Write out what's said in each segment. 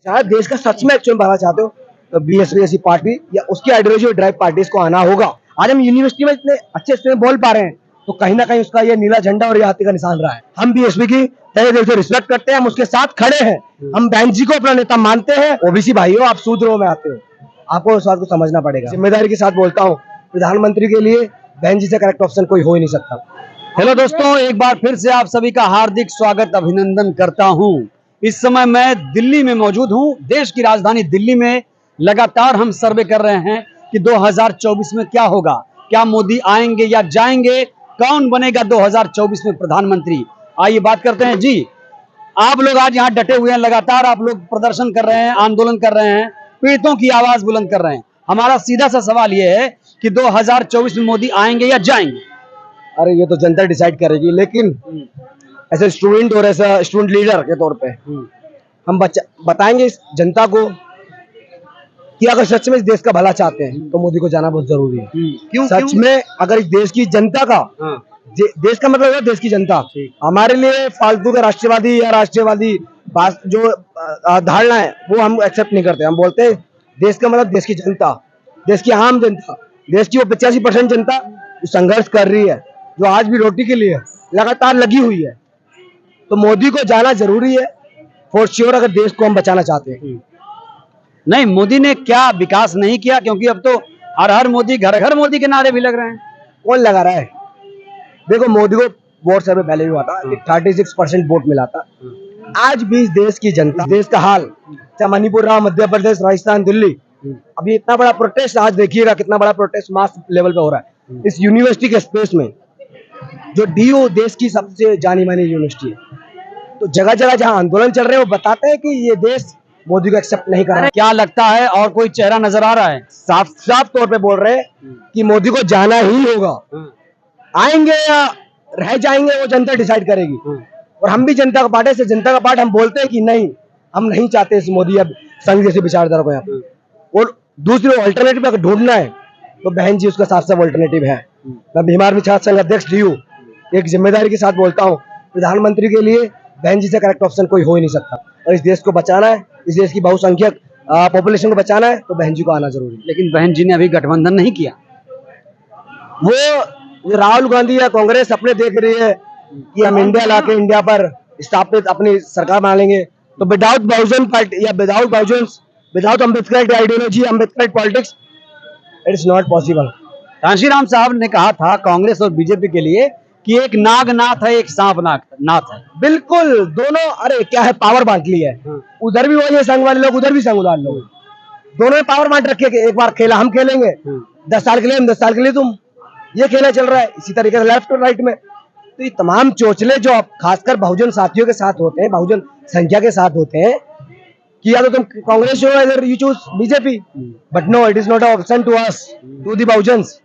शायद देश का सच में एक्चुअल बनाना चाहते हो तो बीएसपी जैसी पार्टी या उसकी आइडियोलॉजी और ड्राइव पार्टीज को आना होगा। आज हम यूनिवर्सिटी में इतने अच्छे से बोल पा रहे हैं तो कहीं ना कहीं उसका ये नीला झंडा और ये हाथी का निशान रहा है। हम बीएसपी की तहे दिल से रिस्पेक्ट करते हैं, हम उसके साथ खड़े हैं, हम बहन जी को अपना नेता मानते हैं। ओबीसी भाई हो, आप सूत्रों में आते हो, आपको उस बात को समझना पड़ेगा। जिम्मेदारी के साथ बोलता हूँ, प्रधानमंत्री के लिए बहन जी से करेक्ट ऑप्शन कोई हो ही नहीं सकता। हेलो दोस्तों, एक बार फिर से आप सभी का हार्दिक स्वागत अभिनंदन करता हूं। इस समय मैं दिल्ली में मौजूद हूं। देश की राजधानी दिल्ली में लगातार हम सर्वे कर रहे हैं कि 2024 में क्या होगा, क्या मोदी आएंगे या जाएंगे, कौन बनेगा 2024 में प्रधानमंत्री। आइए बात करते हैं। जी, आप लोग आज यहाँ डटे हुए हैं, लगातार आप लोग प्रदर्शन कर रहे हैं, आंदोलन कर रहे हैं, पीड़ितों की आवाज बुलंद कर रहे हैं। हमारा सीधा सा सवाल यह है कि 2024 में मोदी आएंगे या जाएंगे। अरे ये तो जनता डिसाइड करेगी, लेकिन ऐसे स्टूडेंट और ऐसा स्टूडेंट लीडर के तौर पे हम बताएंगे इस जनता को कि अगर सच में इस देश का भला चाहते हैं तो मोदी को जाना बहुत जरूरी है। क्यों? सच में अगर इस देश की जनता का देश का मतलब है देश की जनता हमारे लिए फालतू का राष्ट्रवादी या राष्ट्रवादी जो धारणा है वो हम एक्सेप्ट नहीं करते। हम बोलते हैं देश का मतलब देश की जनता, देश की आम जनता, देश की वो 85% जनता जो संघर्ष कर रही है, जो आज भी रोटी के लिए लगातार लगी हुई है। तो मोदी को जाना जरूरी है फॉर श्योर, अगर देश को हम बचाना चाहते हैं। नहीं, मोदी ने क्या विकास नहीं किया? क्योंकि अब तो हर हर मोदी, घर घर मोदी के नारे भी लग रहे हैं। कौन लगा रहा है? देखो, मोदी को वोट सर्वे पहले भी हुआ था, 36% वोट मिला था। आज भी देश की जनता, देश का हाल, चाहे मणिपुर रहा, मध्य प्रदेश, राजस्थान, दिल्ली, अभी इतना बड़ा प्रोटेस्ट आज देखिएगा, कितना बड़ा प्रोटेस्ट मास लेवल पे हो रहा है इस यूनिवर्सिटी के स्पेस में, जो डीयू देश की सबसे जानी मानी यूनिवर्सिटी है। तो जगह जगह जहां आंदोलन चल रहे हैं वो बताते हैं कि ये देश मोदी को एक्सेप्ट नहीं कर रहा है। क्या लगता है, और कोई चेहरा नजर आ रहा है? साफ साफ तौर पे बोल रहे हैं कि मोदी को जाना ही होगा। आएंगे या रह जाएंगे वो जनता डिसाइड करेगी। और हम भी जनता का पार्ट है, जनता का पार्ट हम बोलते हैं कि नहीं, हम नहीं चाहते इस मोदी अब संघ जैसी विचारधारा को यहाँ पे। और दूसरी ऑल्टरनेटिव अगर ढूंढना है तो बहन जी उसका साफ साफ ऑल्टरनेटिव है। मैं भीम आर्मी छात्र संघ अध्यक्ष डीयू एक जिम्मेदारी के साथ बोलता हूँ, प्रधानमंत्री के लिए बहन जी से करेक्ट ऑप्शन कोई हो ही नहीं सकता। और इस देश को बचाना है, इस देश की बहुसंख्यक पॉपुलेशन को बचाना है तो बहन जी को आना जरूरी है। लेकिन बहन जी ने अभी गठबंधन नहीं किया। वो राहुल गांधी या कांग्रेस अपने देख रही है कि हम इंडिया लाके इंडिया पर स्थापित अपनी सरकार बना लेंगे, तो विदाउट बहुजन पार्टी या without Ambedkar ideology, Ambedkar politics, it is not possible. Kanshiram साहब ने कहा था कांग्रेस और बीजेपी के लिए कि एक नागनाथ है, एक सांप नाथ है। बिल्कुल, दोनों, अरे क्या है, पावर बांट ली है। उधर भी वही है संघ वाले लोग, उधर भी संघ वाले लोग, दोनों ने पावर बांट रखे कि एक बार खेला हम खेलेंगे, 10 साल के लिए हम, 10 साल के लिए तुम, ये खेला चल रहा है। इसी तरीके से लेफ्ट और राइट में तो ये तमाम चोचले जो खासकर बहुजन साथियों के साथ होते हैं, बहुजन संख्या के साथ होते हैं कि या तो तुम कांग्रेस हो इधर you choose BJP, but no, it is not a option to us, to the Bahujans.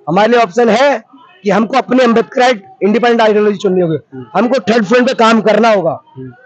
हमारे लिए ऑप्शन है कि हमको अपने अम्बेडकर इंडिपेंडेंट आइडियोलॉजी चुननी होगी, हमको थर्ड फ्रंट पे काम करना होगा।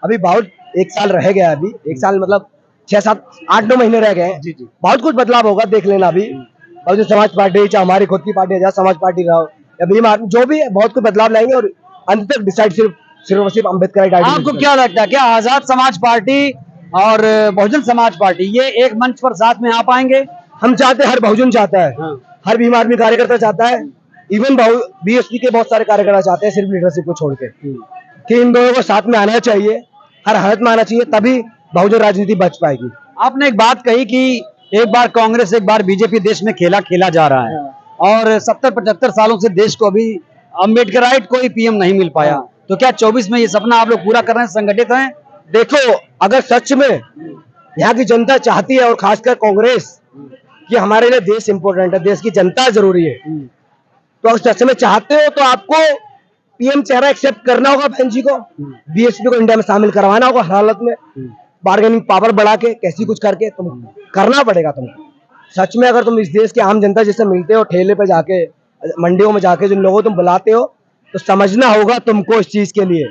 अभी बहुत, 1 साल रह गया, अभी 1 साल मतलब 6, 7, 8, 9 महीने रह गए। बहुत कुछ बदलाव होगा, देख लेना। अभी बहुजन समाज पार्टी, चाहे हमारी खुद की पार्टी, आजाद समाज पार्टी रहो या भीम आर्मी, जो भी है, बहुत कुछ बदलाव लाएंगे और अंत तक डिसाइड सिर्फ अम्बेडकर आइडियोलॉजी। आपको क्या लगता है, क्या आजाद समाज पार्टी और बहुजन समाज पार्टी ये एक मंच पर साथ में आ पाएंगे? हम चाहते हैं, हर बहुजन चाहता है, हर भीम आर्मी कार्यकर्ता चाहता है, इवन बीएसपी के बहुत सारे कार्यकर्ता चाहते हैं, सिर्फ लीडरशिप को छोड़ के, कि इन दोनों को साथ में आना चाहिए, हर हालत में आना चाहिए, तभी बहुजन राजनीति बच पाएगी। आपने एक बात कही कि एक बार कांग्रेस, एक बार बीजेपी देश में खेला जा रहा है और 70-75 सालों से देश को अभी अम्बेडकराइट कोई पीएम नहीं मिल पाया। तो क्या 24 में ये सपना आप लोग पूरा कर रहे हैं, संगठित हैं? देखो, अगर सच में यहाँ की जनता चाहती है और खासकर कांग्रेस कि हमारे लिए देश इंपॉर्टेंट है, देश की जनता जरूरी है, तो अगर सच में चाहते हो तो आपको पीएम चेहरा एक्सेप्ट करना होगा, बहन जी को, बीएसपी को इंडिया में शामिल करवाना होगा हर हालत में, बार्गेनिंग पावर बढ़ा के, कैसी कुछ करके तुम करना पड़ेगा तुमको। सच में अगर तुम इस देश की आम जनता जिससे मिलते हो, ठेले पे जाके, मंडियों में जाके, जिन लोगों को तुम बुलाते हो, तो समझना होगा तुमको इस चीज के लिए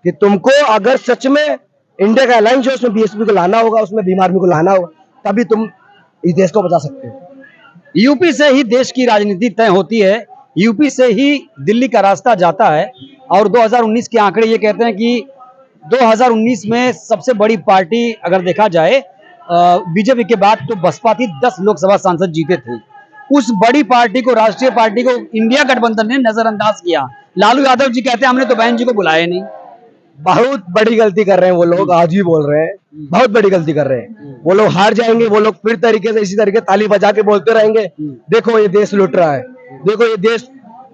कि तुमको अगर सच में इंडिया का अलायंस जो उसमें बीएसपी को लाना होगा, उसमें भीम आर्मी को लाना होगा, तभी तुम इस देश को बचा सकते हो। यूपी से ही देश की राजनीति तय होती है, यूपी से ही दिल्ली का रास्ता जाता है। और 2019 के आंकड़े ये कहते हैं कि 2019 में सबसे बड़ी पार्टी अगर देखा जाए बीजेपी के बाद तो बसपा थी, 10 लोकसभा सांसद जीते थे। उस बड़ी पार्टी को, राष्ट्रीय पार्टी को इंडिया गठबंधन ने नजरअंदाज किया। लालू यादव जी कहते हैं हमने तो बहन जी को बुलाया नहीं। बहुत बड़ी गलती कर रहे हैं वो लोग, आज भी बोल रहे हैं, बहुत बड़ी गलती कर रहे हैं। वो लोग हार जाएंगे, वो लोग फिर तरीके से इसी तरीके ताली बजा के बोलते रहेंगे, देखो ये देश लुट रहा है, देखो ये देश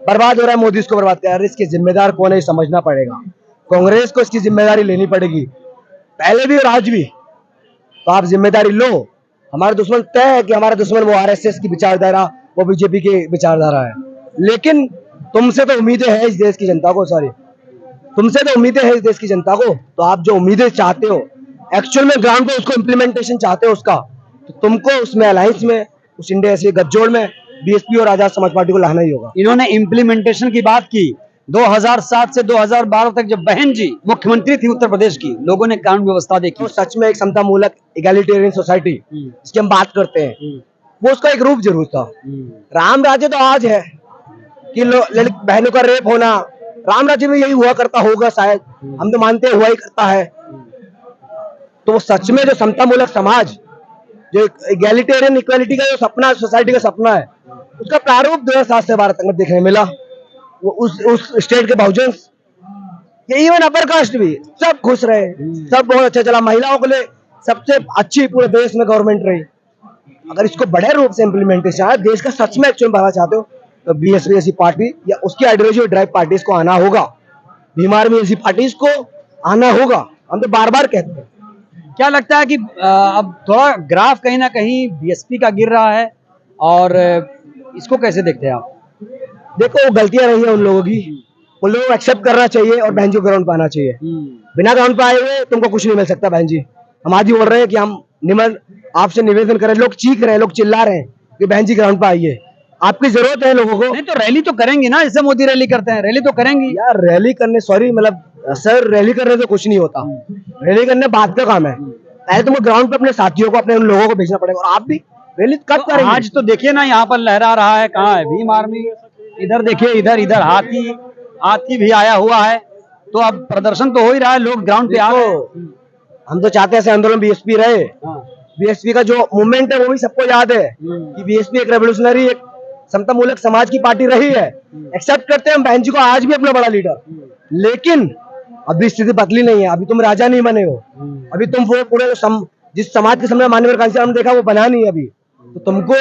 बर्बाद हो रहा है, मोदी इसको बर्बाद कर रहा है। इसके जिम्मेदार कौन है, समझना पड़ेगा। कांग्रेस को इसकी जिम्मेदारी लेनी पड़ेगी, पहले भी और आज भी। तो आप जिम्मेदारी लो। हमारा दुश्मन तय है कि हमारा दुश्मन वो आरएसएस की विचारधारा, वो बीजेपी की विचारधारा है। लेकिन तुमसे तो उम्मीदें हैं इस देश की जनता को, सॉरी, तुमसे तो उम्मीदें हैं इस देश की जनता को। तो आप जो उम्मीदें चाहते हो, एक्चुअल में ग्राउंड पे उसको इम्प्लीमेंटेशन चाहते हो उसका, तो तुमको उसमें अलायंस में, उस इंडिया से गठजोड़ में बीएसपी और आजाद समाज पार्टी को लाना ही होगा। इन्होंने इम्प्लीमेंटेशन की बात की। 2007 से 2012 तक जब बहन जी मुख्यमंत्री थी उत्तर प्रदेश की, लोगों ने कानून व्यवस्था देखी। तो सच में एक समता मूलक इगैलिटेरियन सोसाइटी जिसकी हम बात करते हैं, वो उसका एक रूप जरूर था। राम राज्य तो आज है कि बहनों का रेप होना, राम राज्य में यही हुआ करता होगा शायद, हम तो मानते हैं हुआ ही करता है। तो वो सच में जो समता मूलक समाज, जो इगैलिटेरियन इक्वालिटी का जो सपना, सोसाइटी का सपना है, उसका प्रारूप 2007 से 12 तक में देखने मिला। वो उस स्टेट के बहुजन, ये इवन अपर कास्ट भी सब खुश रहे, सब बहुत अच्छा चला। महिलाओं के लिए सबसे अच्छी पूरे देश में गवर्नमेंट रही। अगर इसको बड़े रूप से इम्प्लीमेंटेशन है, देश का सच में एक्चुअल बढ़ाना चाहते हो, तो बीएसपी ऐसी पार्टी या उसकी आइडियोलॉजी ड्राइव पार्टीज को आना होगा। बीमार में ऐसी पार्टीज को आना होगा, हम तो बार बार कहते हैं। क्या लगता है कि अब थोड़ा ग्राफ कहीं ना कहीं बीएसपी का गिर रहा है, और इसको कैसे देखते हैं आप? देखो, वो गलतियां रही है उन लोगों की, उन लोगों को एक्सेप्ट करना चाहिए और बहन जी को ग्राउंड पे आना चाहिए। बिना ग्राउंड पे आए हुए तुमको कुछ नहीं मिल सकता। बहन जी, हम आज ही बोल रहे हैं कि हम आपसे निवेदन करें, लोग चीख रहे हैं, लोग चिल्ला रहे हैं कि बहन जी ग्राउंड पे आइए, आपकी जरूरत है लोगों को। नहीं तो रैली तो करेंगे ना, जैसे मोदी रैली करते हैं, रैली तो करेंगी यार। रैली करने, सॉरी मतलब सर, रैली करने से कुछ नहीं होता। रैली करने बात का काम है। पहले तुमको ग्राउंड पे अपने साथियों को, अपने उन लोगों को भेजना पड़ेगा। और आप भी रैली कब तो करेंगे? आज तो देखिए ना, यहाँ पर लहरा रहा है, कहाँ है भीम आर्मी, इधर देखिए, इधर इधर हाथी भी आया हुआ है। तो अब प्रदर्शन तो हो ही रहा है, लोग ग्राउंड पे आ रहे हैं। हम तो चाहते हैं आंदोलन बीएसपी रहे। बीएसपी का जो मूवमेंट है वो भी सबको याद है कि बीएसपी एक रेवोल्यूशनरी, एक समता मूलक समाज की पार्टी रही है। एक्सेप्ट करते हैं हम बहन जी को आज भी अपना बड़ा लीडर, लेकिन अभी स्थिति बदली नहीं है। अभी तुम राजा नहीं बने हो, अभी तुम पूरे जिस समाज के सामने माननीय कांसी राम देखा वो बना नहीं। अभी तो तुमको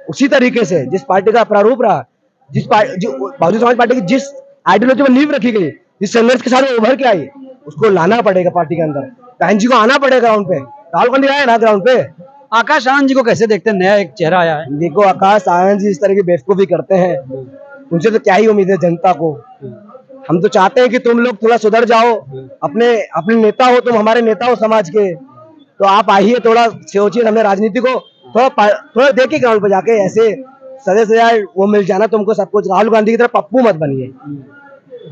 उसी तरीके से जिस पार्टी का प्रारूप रहा, बहुजन समाज पार्टी की जिस आइडियोलॉजी में नींव रखी गई, जिस संघर्ष के साथ वो उभर के आई, उसको लाना पड़ेगा पार्टी के अंदर। बहन जी को आना पड़ेगा ग्राउंड पे। राहुल गांधी आया ना ग्राउंड पे। आकाश आनंद जी को कैसे देखते हैं? नया एक चेहरा आया है। देखो, आकाश आनंद जी इस तरह की बेवकूफी करते हैं, उनसे तो क्या ही उम्मीद है जनता को। हम तो चाहते हैं कि तुम लोग थोड़ा सुधर जाओ, अपने नेता हो, तुम हमारे नेता हो समाज के, तो आप आइए, थोड़ा सोचिए। हमने राजनीति को थोड़ा देखिए ग्राउंड पे जाके, ऐसे सजे सजाए वो मिल जाना तुमको सब कुछ। राहुल गांधी की तरह पप्पू मत बनिए।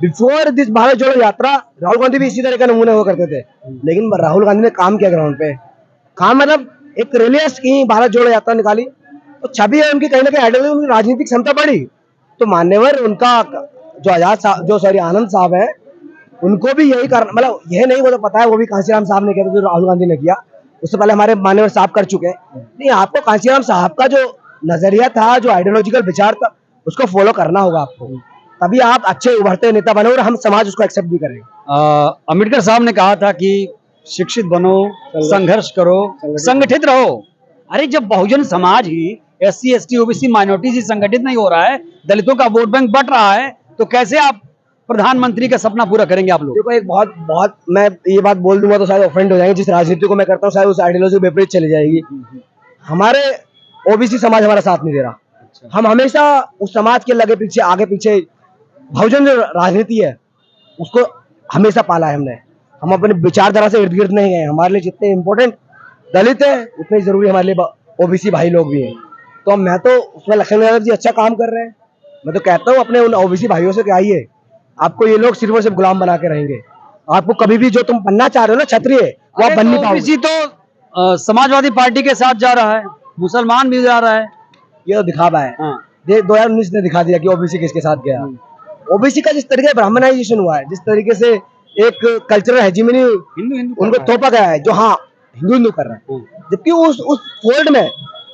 बिफोर दिस भारत जोड़ो यात्रा राहुल गांधी भी इसी तरह का नमूने हुआ करते थे, लेकिन राहुल गांधी ने काम किया ग्राउंड पे। काम मतलब एक रैलियां की, भारत जोड़ो यात्रा निकाली, तो छवि है उनकी, कहीं ना कहीं आइडियोलॉजी, उनकी राजनीतिक क्षमता बढ़ी। तो मान्यवर उनका जो आनंद साहब है, उनको भी यही करना, मतलब यह नहीं, वो तो पता है वो भी कांशीराम साहब ने किया था जो राहुल गांधी ने किया, उससे पहले हमारे मान्यवर साहब कर चुके हैं। नहीं, आपको कांशीराम साहब का जो नजरिया था, जो आइडियोलॉजिकल विचार था, उसको फॉलो करना होगा आपको, तभी आप अच्छे उभरते नेता बनो और हम समाज उसको एक्सेप्ट भी करेंगे। अम्बेडकर साहब ने कहा था कि शिक्षित बनो, संघर्ष करो, संगठित रहो। अरे जब बहुजन समाज ही, SC ST OBC माइनॉरिटीज ही संगठित नहीं हो रहा है, दलितों का वोट बैंक बढ़ रहा है, तो कैसे आप प्रधानमंत्री का सपना पूरा करेंगे आप लोग? देखो, एक बहुत मैं ये बात बोल दूंगा तो शायद ऑफेंड हो जाएंगे। जिस राजनीति को मैं करता हूँ शायद उस आइडियोलॉजी के विपरीत चली जाएगी। हमारे ओबीसी समाज हमारा साथ नहीं दे रहा। हम हमेशा उस समाज के लगे पीछे, आगे पीछे, बहुजन जो राजनीति है उसको हमेशा पाला है हमने। हम अपने विचारधारा से इर्द गिर्द नहीं गए। हमारे लिए जितने इम्पोर्टेंट दलित है उतने जरूरी हमारे लिए ओबीसी भाई लोग भी हैं। तो मैं तो उसमें लक्ष्मण यादव जी अच्छा काम कर रहे हैं। मैं तो कहता हूँ अपने उन ओबीसी भाइयों से कि आइए, आपको ये लोग सिर्फ और सिर्फ गुलाम बना के रहेंगे। आपको कभी भी जो तुम बनना चाह रहे हो ना क्षत्रिय, वो आप बन नहीं पाओगे। ओबीसी तो समाजवादी पार्टी के साथ जा रहा है, मुसलमान भी जा रहा है। ये तो दिखावा है। 2019 ने दिखा दिया कि ओबीसी किसके साथ गया। ओबीसी का जिस तरीके से ब्राह्मणाइजेशन हुआ है, जिस तरीके से एक कल्चरल हेजिमनी हिंदू हिंदू उनको थोपा गया है, जो हाँ हिंदू हिंदू कर रहे हैं, जबकि उस फोल्ड में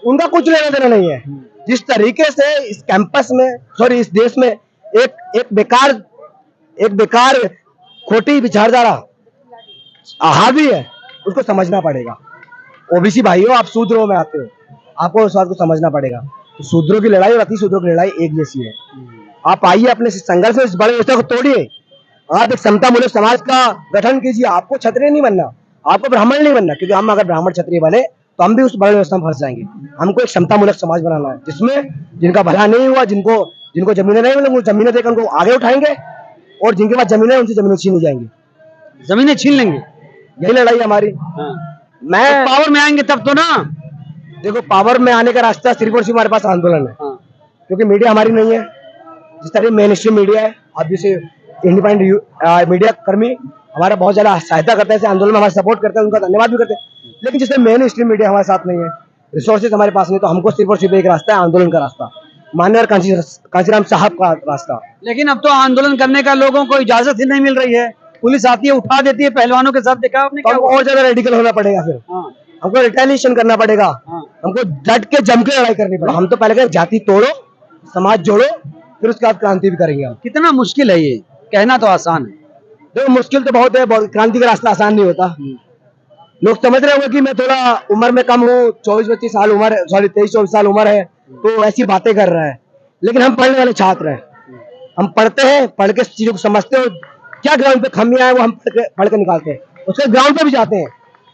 उनका कुछ लेना देना नहीं है। जिस तरीके से इस कैंपस में, सॉरी इस देश में एक बेकार खोटी विचारधारा हावी है, उसको समझना पड़ेगा। ओबीसी भाइयों, आप शूद्रों में आते हो, आपको उस बात को समझना पड़ेगा। तो शूद्रों की लड़ाई और अति शूद्रों की लड़ाई एक जैसी है। आप आइए, अपने संघर्ष में इस बड़े व्यवस्था को तोड़िए, आप एक समता मूलक समाज का गठन कीजिए। आपको क्षत्रिय नहीं बनना, आपको ब्राह्मण नहीं बनना, क्योंकि हम अगर ब्राह्मण क्षत्रिय बने तो हम भी उस बड़े व्यवस्था में फंस जाएंगे। हमको एक समता मूलक समाज बनाना है, जिसमें जिनका भला नहीं हुआ, जिनको जमीनें नहीं मिलेंगी, जमीनें देकर उनको आगे उठाएंगे, और जिनके पास जमीनें उनसे जमीनें छीनी जाएंगी, जमीनें छीन लेंगे। यही लड़ाई हमारी। मैं तो पावर में आएंगे तब तो ना। देखो, पावर में आने का रास्ता सिर्फ और सिर्फ हमारे पास आंदोलन है, क्योंकि मीडिया हमारी नहीं है। जिस तरह मेन स्ट्रीम मीडिया है, आप जैसे इंडिपेंडेंट मीडिया कर्मी हमारा बहुत ज्यादा सहायता करते हैं, आंदोलन में हमारा सपोर्ट करते हैं, उनका धन्यवाद भी करते हैं। लेकिन जैसे मेन स्ट्रीम मीडिया हमारे साथ नहीं है, रिसोर्सेज हमारे पास नहीं, तो हमको सिर्फ और सिर्फ एक रास्ता है, आंदोलन का रास्ता, माननीय कांशीराम साहब का रास्ता। लेकिन अब तो आंदोलन करने का लोगों को इजाजत ही नहीं मिल रही है, पुलिस आती है, उठा देती है। पहलवानों के साथ देखा आपने, तो और ज्यादा रेडिकल होना पड़ेगा, फिर हमको रिटेलिएशन करना पड़ेगा, हमको डट के जम के लड़ाई करनी पड़ेगा। हम तो पहले कहें जाति तोड़ो, समाज जोड़ो, फिर उसके बाद क्रांति भी करेंगे हम। कितना मुश्किल है ये, कहना तो आसान है। देखो, मुश्किल तो बहुत है, क्रांति का रास्ता आसान नहीं होता। लोग समझ रहे होंगे कि मैं थोड़ा उम्र में कम हूँ, 24-25 साल उम्र, सॉरी 23-24 साल उम्र है, तो ऐसी बातें कर रहा है। लेकिन हम पढ़ने वाले छात्र हैं, हम पढ़ते हैं, पढ़ के चीजों को समझते हो, क्या ग्राउंड पे खामियां है वो हम पढ़ के निकालते हैं, उसके ग्राउंड पे भी जाते हैं।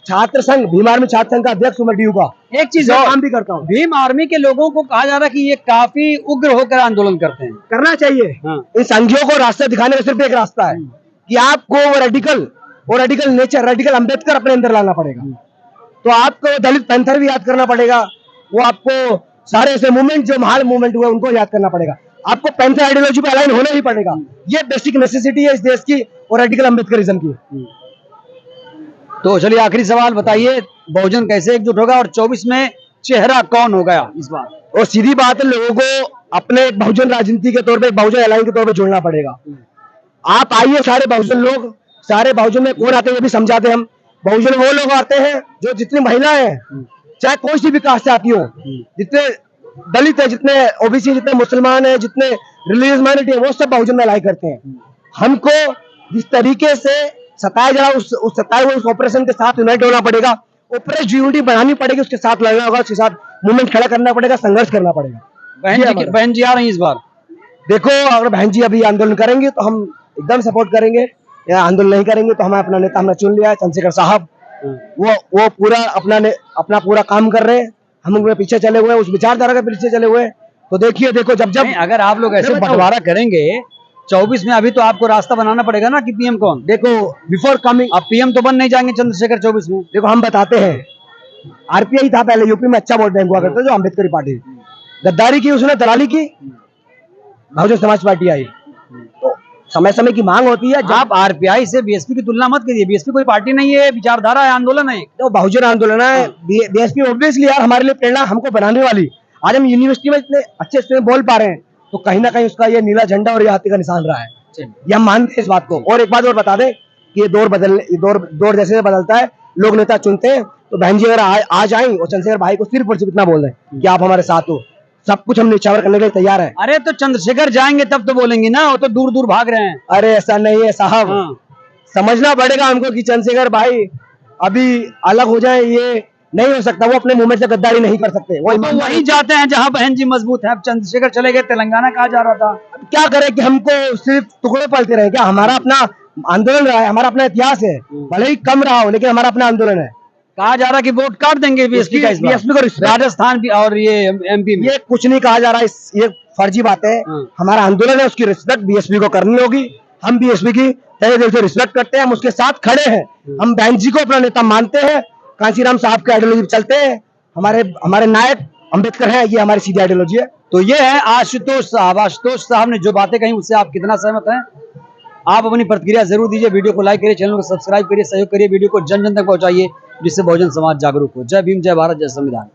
छात्र संघ, भीम आर्मी छात्र संघ का अध्यक्ष हूं मैं, डीयू का। एक चीज काम भी करता हूँ। भीम आर्मी के लोगों को कहा जा रहा है कि ये काफी उग्र होकर आंदोलन करते हैं। करना चाहिए। इन संघियों को रास्ता दिखाने का सिर्फ एक रास्ता है कि आपको वो रेडिकल नेचर, रेडिकल अंबेडकर अपने अंदर लाना पड़ेगा। तो आपको दलित पैंथर भी याद करना पड़ेगा, वो आपको सारे ऐसे मूवमेंट जो महान मूवमेंट हुए उनको याद करना पड़ेगा, आपको पैंथर आइडियोलॉजी पे अलाइन होना ही पड़ेगा। ये बेसिक नेसेसिटी है इस देश की और रेडिकल अंबेडकरिज्म की। तो चलिए आखिरी सवाल बताइए, बहुजन कैसे एकजुट होगा और 24 में चेहरा कौन हो गया इस बार? और सीधी बात है, लोगों को अपने बहुजन राजनीति के तौर पे, बहुजन अलायंस के तौर पे जुड़ना पड़ेगा। आप आइए, सारे बहुजन लोग, सारे बहुजन में कौन आते हैं ये भी समझाते हैं हम। बहुजन वो लोग आते हैं जो जितनी महिलाएं हैं, चाहे कोई सी भी कास्ट से आती हो, जितने दलित है, जितने ओबीसी, जितने मुसलमान है, जितने रिलीजियस माइनॉरिटी है, वो सब बहुजन में अलाई करते हैं। हमको जिस तरीके से सताया जा रहा उस सताए हुए उस ऑपरेशन के साथ यूनाइट होना पड़ेगा, ऑपरेशन यूनिटी बनानी पड़ेगी, उसके साथ लड़ना होगा, उसके साथ मूवमेंट खड़ा करना पड़ेगा, संघर्ष करना पड़ेगा। बहन जी आ रही है इस बार। देखो, अगर बहन जी अभी आंदोलन करेंगे तो हम एकदम सपोर्ट करेंगे, या आंदोलन नहीं करेंगे तो हमें अपना नेता हमने चुन लिया है, चंद्रशेखर साहब। वो पूरा अपना पूरा काम कर रहे हैं, हम उनके पीछे चले हुए हैं, उस विचारधारा के पीछे चले हुए हैं। तो देखिए, देखो, जब अगर आप लोग ऐसे बंटवारा करेंगे 24 में, अभी तो आपको रास्ता बनाना पड़ेगा ना कि पीएम कौन। देखो, बिफोर कमिंग, अब पीएम तो बन नहीं जाएंगे चंद्रशेखर 24 में। देखो, हम बताते हैं, आरपीआई था पहले, यूपी में अच्छा वोट बैंक हुआ करता, जो अम्बेडकरी पार्टी, गद्दारी की उसने, दलाली की, बहुजन समाज पार्टी आई। तो समय समय की मांग होती है। आप आरपीआई से बीएसपी की तुलना मत करिए, बीएसपी कोई पार्टी नहीं है, विचारधारा है, आंदोलन है। तो बहुजन आंदोलन है, बीएसपी ऑब्वियसली यार हमारे लिए प्रेरणा हमको बनाने वाली। आज हम यूनिवर्सिटी में इतने अच्छे से बोल पा रहे हैं, तो कहीं ना कहीं उसका ये नीला झंडा और ये हाथी का निशान रहा है, ये हम मानते हैं इस बात को। और एक बात और बता दें कि ये दौर जैसे बदलता है, लोग नेता चुनते हैं। तो बहन जी अगर आ जाएं और चंद्रशेखर भाई को सिर्फ और सिर्फ इतना बोल दें कि आप हमारे साथ हो, सब कुछ हम निछावर करने के लिए तैयार है। अरे तो चंद्रशेखर जाएंगे तब तो बोलेंगे ना, वो तो दूर दूर भाग रहे हैं। अरे ऐसा नहीं है साहब, समझना पड़ेगा हमको कि चंद्रशेखर भाई अभी अलग हो जाए, ये नहीं हो सकता। वो अपने मुंह में से गद्दारी नहीं कर सकते, वो तो वहीं जाते हैं जहां बहन जी मजबूत है। अब चंद्रशेखर चले गए, तेलंगाना कहा जा रहा था। क्या करें कि हमको सिर्फ टुकड़े पलते रहे क्या? हमारा अपना आंदोलन रहा है, हमारा अपना इतिहास है, भले ही कम रहा हो, लेकिन हमारा अपना आंदोलन है। कहा जा रहा है कि वोट काट देंगे बीएसपी का इस बार, बीएसपी को, राजस्थान भी और ये एमपी में। ये कुछ नहीं कहा जा रहा है, ये फर्जी बात है। हमारा आंदोलन है, उसकी रिस्पेक्ट बीएसपी को करनी होगी। हम बीएसपी की तहे दिल से रिस्पेक्ट करते हैं, हम उसके साथ खड़े हैं। हम बहन जी को अपना नेता मानते हैं, कांशीराम साहब के आइडियोलॉजी चलते हैं, हमारे नायक अम्बेडकर है, ये हमारी सीधी आइडियोलॉजी है। तो ये है आशुतोष साहब ने जो बातें कही, उससे आप कितना सहमत हैं? आप अपनी प्रतिक्रिया जरूर दीजिए। वीडियो को लाइक करिए, चैनल को सब्सक्राइब करिए, सहयोग करिए, वीडियो को जन जन तक पहुंचाइए, जिससे बहुजन समाज जागरूक हो। जय भीम, जय भारत, जय संविधान।